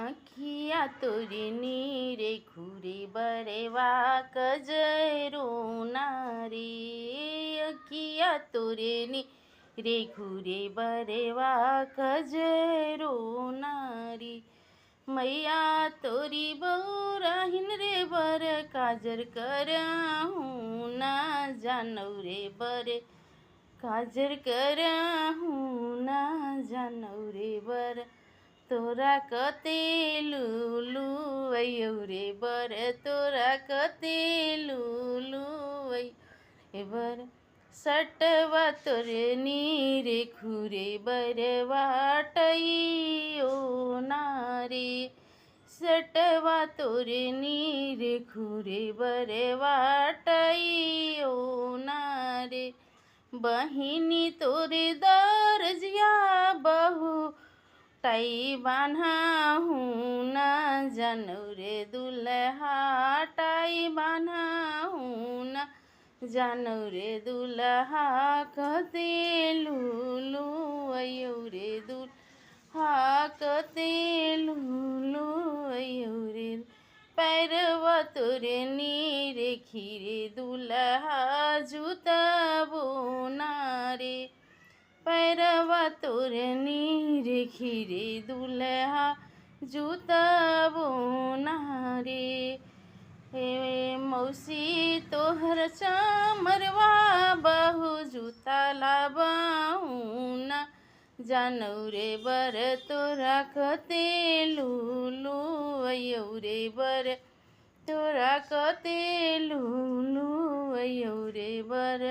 अखिया तोरी नीरे घूरे बरेवा कजरो नारी। अखिया तोरे नीरे घूरे बरेवा कजरो नारी। मैया तोरी बौराहिन रे बर काजर करहूँ ना जानौ रे बर काजर करहूँ ना जानौ रे बर। तोरा कते लुलु अयौ रे बर तोरा कते लुलु अयौ बर। सटवा तोरे नीरे घूरे बर वाटइयो नारे। सटवा तोरे नीरे घूरे बर वाटइयो नारे। बहिनी तोरे दरजिया बहु टाई बान्हाहूँ ना जानौ रे दुल्हा टाई बान्हाहूँ ना जानौ रे दुल्हा। कते लुलु अयौ रे दुल्हा कते लुलु अयौ रे। पैरवा तोरे नीरे खीरे दुल्हा जुतबो नारे। पैरवा तोरे नीरे खीरे दुल्हा जुतबो नारे। हे मौसी तोहर चमरवा बहु जुता लाबहूँ ना जानौ रे बर तोरा कते लुलु अयौ रे बर तोरा कते लुलु अयौ रे बर।